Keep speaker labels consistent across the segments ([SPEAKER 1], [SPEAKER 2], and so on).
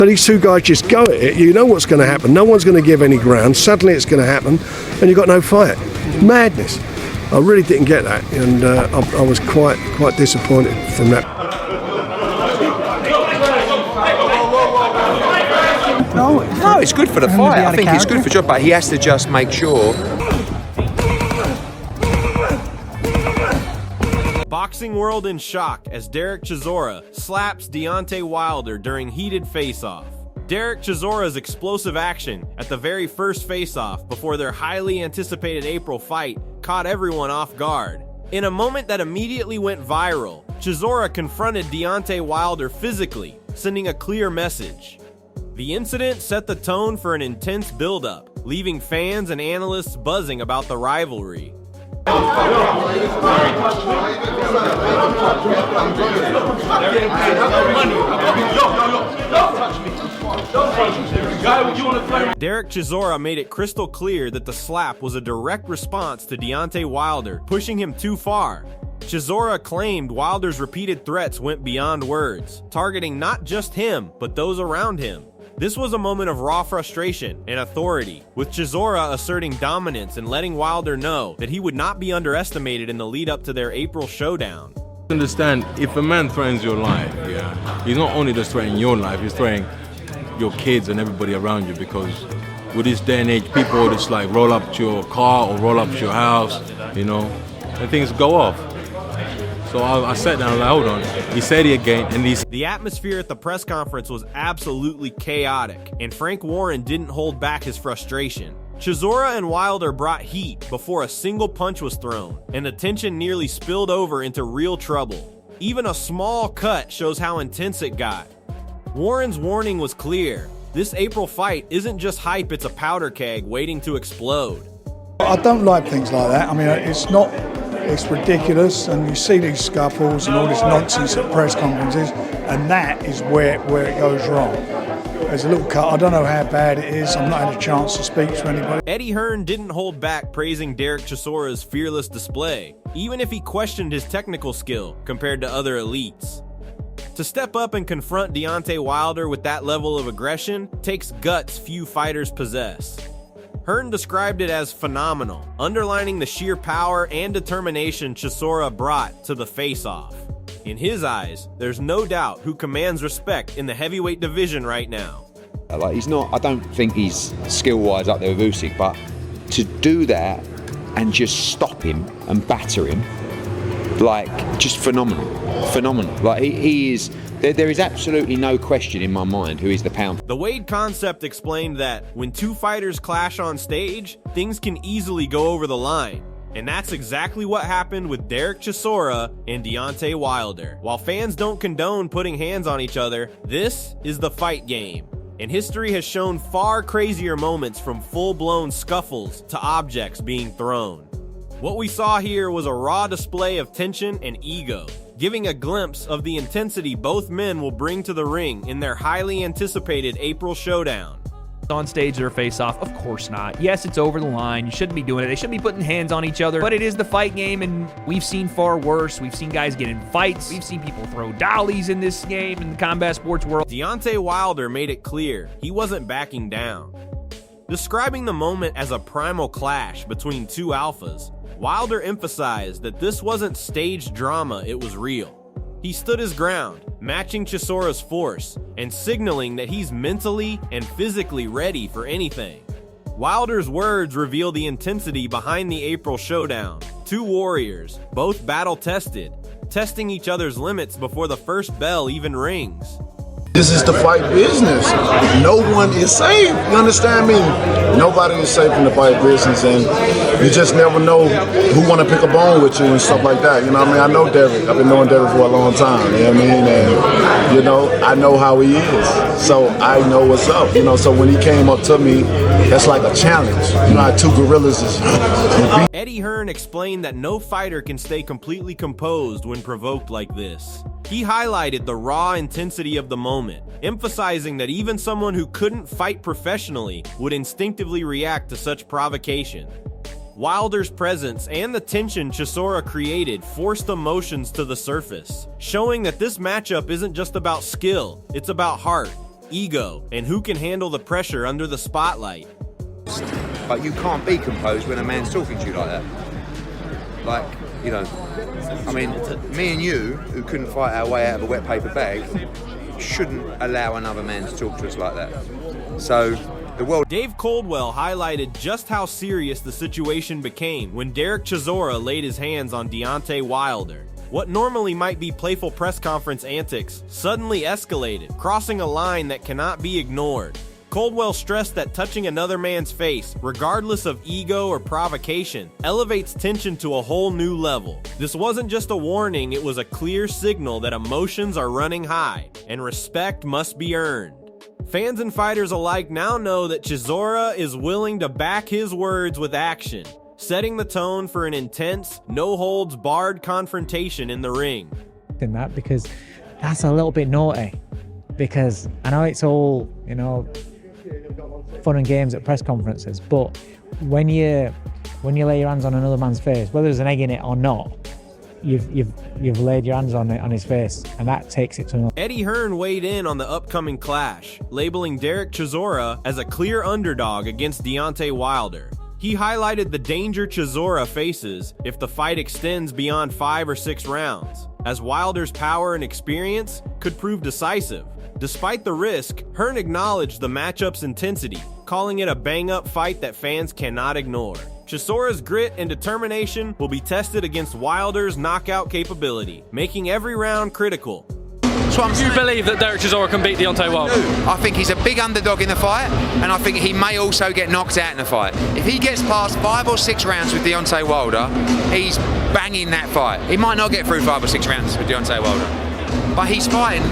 [SPEAKER 1] But these two guys just go at it. You know what's going to happen. No one's going to give any ground. Suddenly it's going to happen, and you've got no fight. Madness. I really didn't get that, and I was quite disappointed from that.
[SPEAKER 2] No, it's good for the fight. I think it's good for John, but he has to just make sure.
[SPEAKER 3] Boxing world in shock as Derek Chisora slaps Deontay Wilder during heated face-off. Derek Chisora's explosive action at the very first face-off before their highly anticipated April fight caught everyone off guard. In a moment that immediately went viral, Chisora confronted Deontay Wilder physically, sending a clear message. The incident set the tone for an intense build-up, leaving fans and analysts buzzing about the rivalry. Derek Chisora made it crystal clear that the slap was a direct response to Deontay Wilder, pushing him too far. Chisora claimed Wilder's repeated threats went beyond words, targeting not just him, but those around him. This was a moment of raw frustration and authority, with Chisora asserting dominance and letting Wilder know that he would not be underestimated in the lead up to their April showdown.
[SPEAKER 4] Understand, if a man threatens your life, he's not only just threatening your life, he's threatening your kids and everybody around you, because with this day and age, people just like roll up to your car or roll up to your house, you know, and things go off. So I sat down and like, hold on. He said it again, and
[SPEAKER 3] The atmosphere at the press conference was absolutely chaotic, and Frank Warren didn't hold back his frustration. Chisora and Wilder brought heat before a single punch was thrown, and the tension nearly spilled over into real trouble. Even a small cut shows how intense it got. Warren's warning was clear. This April fight isn't just hype, it's a powder keg waiting to explode.
[SPEAKER 5] I don't like things like that. I mean, it's ridiculous, and you see these scuffles and all this nonsense at press conferences, and that is where it goes wrong. There's a little cut. I don't know how bad it is. I've not had a chance to speak to anybody.
[SPEAKER 3] Eddie Hearn didn't hold back praising Derek Chisora's fearless display, even if he questioned his technical skill compared to other elites. To step up and confront Deontay Wilder with that level of aggression takes guts few fighters possess. Hearn described it as phenomenal, underlining the sheer power and determination Chisora brought to the face-off. In his eyes, there's no doubt who commands respect in the heavyweight division right now.
[SPEAKER 2] Like, he's not, I don't think he's skill-wise up there with Usyk, but to do that and just stop him and batter him, like, just phenomenal. Like, he is, there is absolutely no question in my mind who is the pound.
[SPEAKER 3] The Wade concept explained that when two fighters clash on stage, things can easily go over the line. And that's exactly what happened with Derek Chisora and Deontay Wilder. While fans don't condone putting hands on each other, this is the fight game. And history has shown far crazier moments, from full-blown scuffles to objects being thrown. What we saw here was a raw display of tension and ego, giving a glimpse of the intensity both men will bring to the ring in their highly anticipated April showdown.
[SPEAKER 6] On stage or face-off? Of course not. Yes, it's over the line. You shouldn't be doing it. They shouldn't be putting hands on each other. But it is the fight game, and we've seen far worse. We've seen guys get in fights. We've seen people throw dollies in this game in the combat sports world.
[SPEAKER 3] Deontay Wilder made it clear he wasn't backing down. Describing the moment as a primal clash between two alphas, Wilder emphasized that this wasn't staged drama, it was real. He stood his ground, matching Chisora's force and signaling that he's mentally and physically ready for anything. Wilder's words reveal the intensity behind the April showdown. Two warriors, both battle-tested, testing each other's limits before the first bell even rings.
[SPEAKER 7] This is the fight business. No one is safe. You understand me? Nobody is safe in the fight business, and you just never know who want to pick a bone with you and stuff like that. You know what I mean? I know Derek. I've been knowing Derek for a long time. You know what I mean? And, you know, I know how he is. So I know what's up. You know, so when he came up to me, that's like a challenge. You know how two gorillas is.
[SPEAKER 3] Eddie Hearn explained that no fighter can stay completely composed when provoked like this. He highlighted the raw intensity of the moment, emphasizing that even someone who couldn't fight professionally would instinctively react to such provocation. Wilder's presence and the tension Chisora created forced emotions to the surface, showing that this matchup isn't just about skill, it's about heart. ego, and who can handle the pressure under the spotlight.
[SPEAKER 2] But you can't be composed when a man's talking to you like that. Like, you know, I mean, me and you, who couldn't fight our way out of a wet paper bag, shouldn't allow another man to talk to us like that. So, the world...
[SPEAKER 3] Dave Coldwell highlighted just how serious the situation became when Derek Chisora laid his hands on Deontay Wilder. What normally might be playful press conference antics suddenly escalated, crossing a line that cannot be ignored. Coldwell stressed that touching another man's face, regardless of ego or provocation, elevates tension to a whole new level. This wasn't just a warning, it was a clear signal that emotions are running high, and respect must be earned. Fans and fighters alike now know that Chisora is willing to back his words with action, setting the tone for an intense, no-holds-barred confrontation in the ring.
[SPEAKER 8] In that, because that's a little bit naughty. Because I know it's all, you know, fun and games at press conferences, but when you lay your hands on another man's face, whether there's an egg in it or not, you've laid your hands on his face, and that takes it to another.
[SPEAKER 3] Eddie Hearn weighed in on the upcoming clash, labeling Derek Chisora as a clear underdog against Deontay Wilder. He highlighted the danger Chisora faces if the fight extends beyond 5 or 6 rounds, as Wilder's power and experience could prove decisive. Despite the risk, Hearn acknowledged the matchup's intensity, calling it a bang-up fight that fans cannot ignore. Chisora's grit and determination will be tested against Wilder's knockout capability, making every round critical.
[SPEAKER 9] Do you believe that Derek Chisora can beat Deontay Wilder?
[SPEAKER 2] I think he's a big underdog in the fight, and I think he may also get knocked out in the fight. If he gets past 5 or 6 rounds with Deontay Wilder, he's banging that fight. He might not get through 5 or 6 rounds with Deontay Wilder, but he's fighting.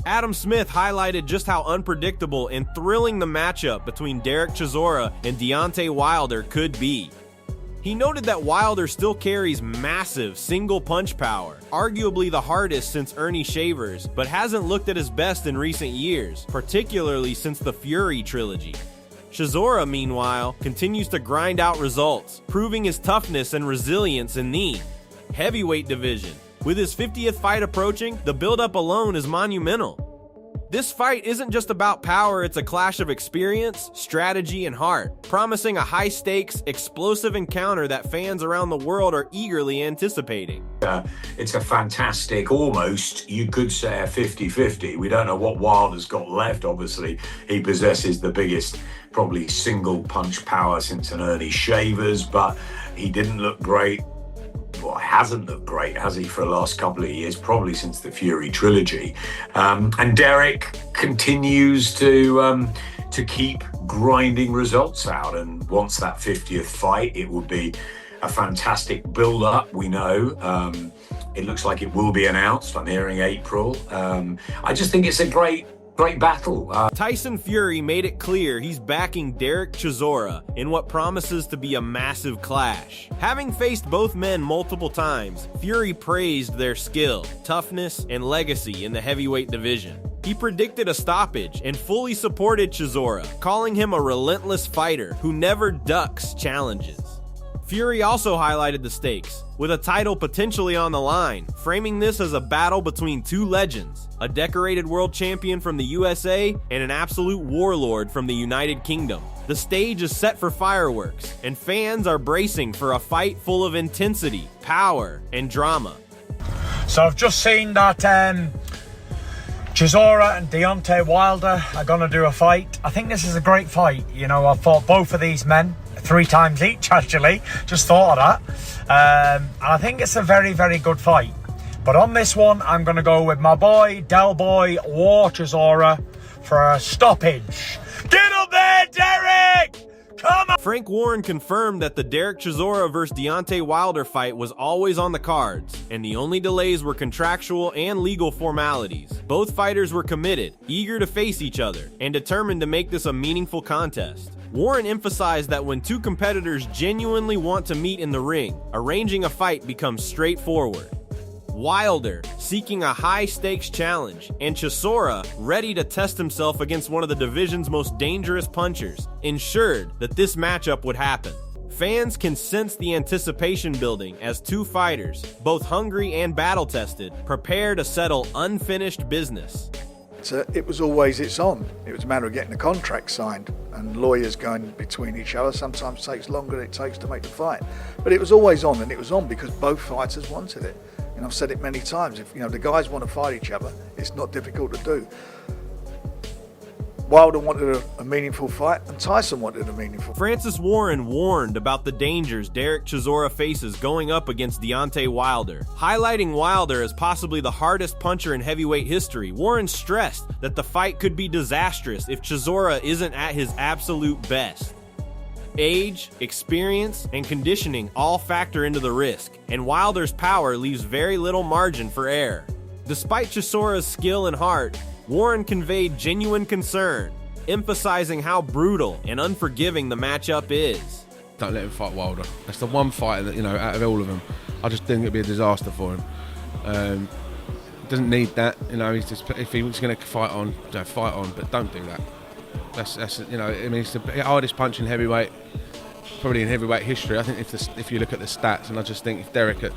[SPEAKER 3] Adam Smith highlighted just how unpredictable and thrilling the matchup between Derek Chisora and Deontay Wilder could be. He noted that Wilder still carries massive single punch power, arguably the hardest since Ernie Shavers, but hasn't looked at his best in recent years, particularly since the Fury trilogy. Chisora, meanwhile, continues to grind out results, proving his toughness and resilience in the heavyweight division. With his 50th fight approaching, the build-up alone is monumental. This fight isn't just about power, it's a clash of experience, strategy, and heart, promising a high-stakes, explosive encounter that fans around the world are eagerly anticipating.
[SPEAKER 10] It's a fantastic, almost, you could say a 50-50. We don't know what Wilder's got left, obviously. He possesses the biggest, probably single punch power since an Ernie Shavers, but he didn't look great. Well, hasn't looked great, has he, for the last couple of years, probably since the Fury trilogy. And Derek continues to keep grinding results out, and wants that 50th fight, it would be a fantastic build-up, we know. It looks like it will be announced, I'm hearing April. I just think it's a great battle.
[SPEAKER 3] Tyson Fury made it clear he's backing Derek Chisora in what promises to be a massive clash. Having faced both men multiple times, Fury praised their skill, toughness, and legacy in the heavyweight division. He predicted a stoppage and fully supported Chisora, calling him a relentless fighter who never ducks challenges. Fury also highlighted the stakes, with a title potentially on the line, framing this as a battle between two legends, a decorated world champion from the USA and an absolute warlord from the United Kingdom. The stage is set for fireworks, and fans are bracing for a fight full of intensity, power, and drama.
[SPEAKER 5] So I've just seen that Chisora and Deontay Wilder are going to do a fight. I think this is a great fight. You know, I've fought both of these men 3 times each, actually. Just thought of that. And I think it's a very, very good fight. But on this one, I'm going to go with my boy, Del Boy War Chisora, for a stoppage. Get up there, Derek! Come on!
[SPEAKER 3] Frank Warren confirmed that the Derek Chisora vs. Deontay Wilder fight was always on the cards, and the only delays were contractual and legal formalities. Both fighters were committed, eager to face each other, and determined to make this a meaningful contest. Warren emphasized that when two competitors genuinely want to meet in the ring, arranging a fight becomes straightforward. Wilder, seeking a high-stakes challenge, and Chisora, ready to test himself against one of the division's most dangerous punchers, ensured that this matchup would happen. Fans can sense the anticipation building as two fighters, both hungry and battle-tested, prepare to settle unfinished business.
[SPEAKER 5] But it was always it's on. It was a matter of getting the contract signed, and lawyers going between each other sometimes takes longer than it takes to make the fight. But it was always on, and it was on because both fighters wanted it. And I've said it many times, if the guys want to fight each other, it's not difficult to do. Wilder wanted a meaningful fight, and Tyson wanted a meaningful fight.
[SPEAKER 3] Francis Warren warned about the dangers Derek Chisora faces going up against Deontay Wilder. Highlighting Wilder as possibly the hardest puncher in heavyweight history, Warren stressed that the fight could be disastrous if Chisora isn't at his absolute best. Age, experience, and conditioning all factor into the risk, and Wilder's power leaves very little margin for error. Despite Chisora's skill and heart, Warren conveyed genuine concern, emphasizing how brutal and unforgiving the matchup is.
[SPEAKER 11] Don't let him fight Wilder. That's the one fighter that, out of all of them, I just think it'd be a disaster for him. Doesn't need that, he's just, if he was going to fight on, but don't do that. That's it's the hardest punch in heavyweight, probably in heavyweight history. I think if you look at the stats, and I just think if Derek, and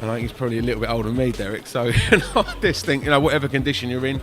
[SPEAKER 11] I think he's probably a little bit older than me, Derek, so I just think, whatever condition you're in,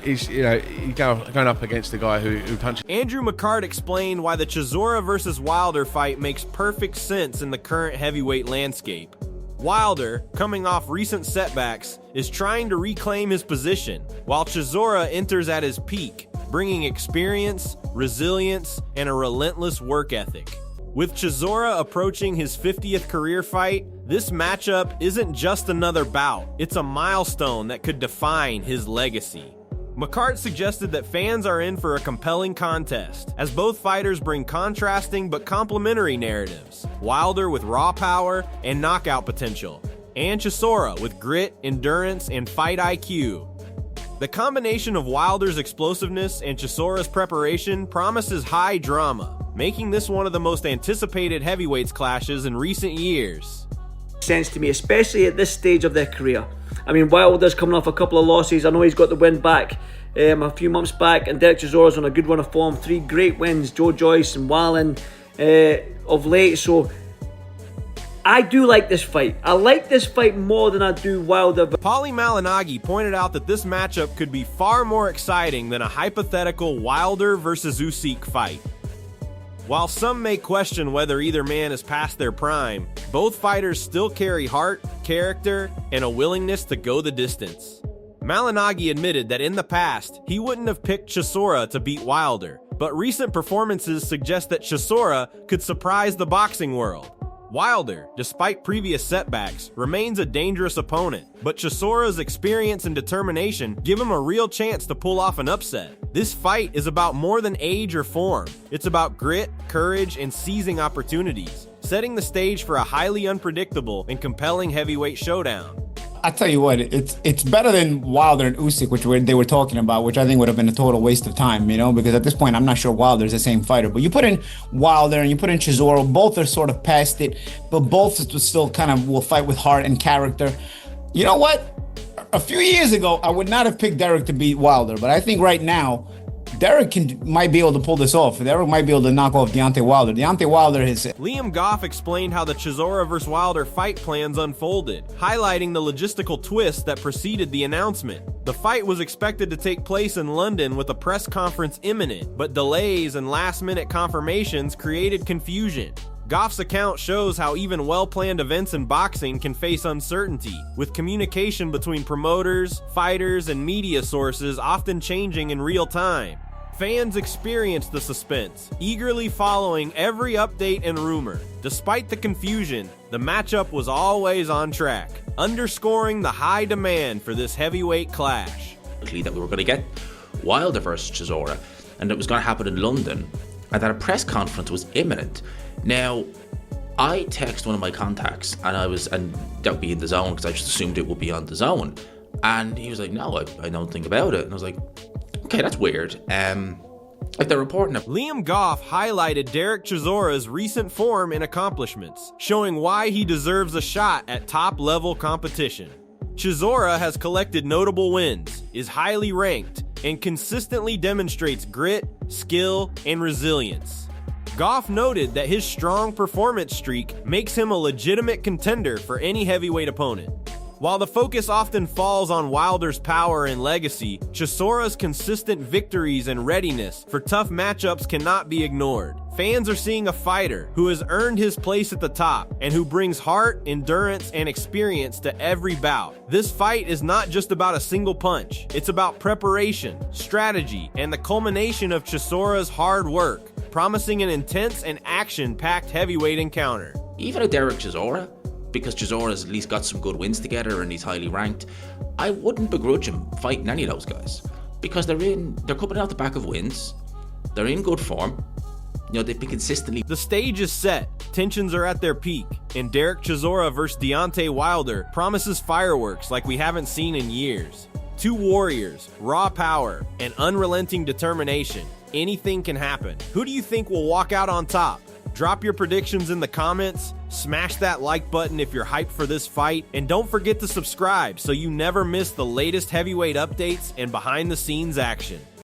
[SPEAKER 11] he's you're going up against a guy who punches.
[SPEAKER 3] Andrew McCart explained why the Chisora versus Wilder fight makes perfect sense in the current heavyweight landscape. Wilder, coming off recent setbacks, is trying to reclaim his position, while Chisora enters at his peak, bringing experience, resilience, and a relentless work ethic. With Chisora approaching his 50th career fight, this matchup isn't just another bout, it's a milestone that could define his legacy. McCart suggested that fans are in for a compelling contest, as both fighters bring contrasting but complementary narratives. Wilder with raw power and knockout potential, and Chisora with grit, endurance, and fight IQ. The combination of Wilder's explosiveness and Chisora's preparation promises high drama, making this one of the most anticipated heavyweights clashes in recent years.
[SPEAKER 12] Sense to me, especially at this stage of their career. I mean, Wilder's coming off a couple of losses. I know he's got the win back a few months back, and Derek Chisora's on a good run of form. 3 great wins, Joe Joyce and Wallen of late. So I do like this fight. I like this fight more than I do Wilder.
[SPEAKER 3] Paulie Malignaggi pointed out that this matchup could be far more exciting than a hypothetical Wilder versus Usyk fight. While some may question whether either man is past their prime, both fighters still carry heart, character, and a willingness to go the distance. Malignaggi admitted that in the past, he wouldn't have picked Chisora to beat Wilder, but recent performances suggest that Chisora could surprise the boxing world. Wilder, despite previous setbacks, remains a dangerous opponent, but Chisora's experience and determination give him a real chance to pull off an upset. This fight is about more than age or form. It's about grit, courage, and seizing opportunities, setting the stage for a highly unpredictable and compelling heavyweight showdown.
[SPEAKER 13] I tell you what, it's better than Wilder and Usyk, which they were talking about, which I think would have been a total waste of time, because at this point, I'm not sure Wilder's the same fighter. But you put in Wilder and you put in Chisora, both are sort of past it, but both still kind of will fight with heart and character. You know what? A few years ago, I would not have picked Derek to beat Wilder, but I think right now, Derek might be able to pull this off. Derek might be able to knock off Deontay Wilder. Deontay Wilder has...
[SPEAKER 3] Liam Goff explained how the Chisora vs. Wilder fight plans unfolded, highlighting the logistical twist that preceded the announcement. The fight was expected to take place in London with a press conference imminent, but delays and last-minute confirmations created confusion. Goff's account shows how even well-planned events in boxing can face uncertainty, with communication between promoters, fighters, and media sources often changing in real time. Fans experienced the suspense, eagerly following every update and rumor. Despite the confusion, the matchup was always on track, underscoring the high demand for this heavyweight clash.
[SPEAKER 14] That we were going to get Wilder versus Chisora, and it was going to happen in London, and that a press conference was imminent. Now, I text one of my contacts, and that would be in the zone because I just assumed it would be on the zone. And he was like, "No, I don't think about it." And I was like, "Okay, that's weird." If they're reporting it.
[SPEAKER 3] Liam Goff highlighted Derek Chisora's recent form and accomplishments, showing why he deserves a shot at top-level competition. Chisora has collected notable wins, is highly ranked, and consistently demonstrates grit, skill, and resilience. Goff noted that his strong performance streak makes him a legitimate contender for any heavyweight opponent. While the focus often falls on Wilder's power and legacy, Chisora's consistent victories and readiness for tough matchups cannot be ignored. Fans are seeing a fighter who has earned his place at the top and who brings heart, endurance, and experience to every bout. This fight is not just about a single punch. It's about preparation, strategy, and the culmination of Chisora's hard work, promising an intense and action-packed heavyweight encounter.
[SPEAKER 14] Even a Derek Chisora, because Chisora's at least got some good wins together and he's highly ranked, I wouldn't begrudge him fighting any of those guys, because they're coming out the back of wins, they're in good form. You know, they've been consistently.
[SPEAKER 3] The stage is set, tensions are at their peak, and Derek Chisora versus Deontay Wilder promises fireworks like we haven't seen in years. Two warriors, raw power, and unrelenting determination. Anything can happen. Who do you think will walk out on top? Drop your predictions in the comments, smash that like button if you're hyped for this fight, and don't forget to subscribe so you never miss the latest heavyweight updates and behind the scenes action.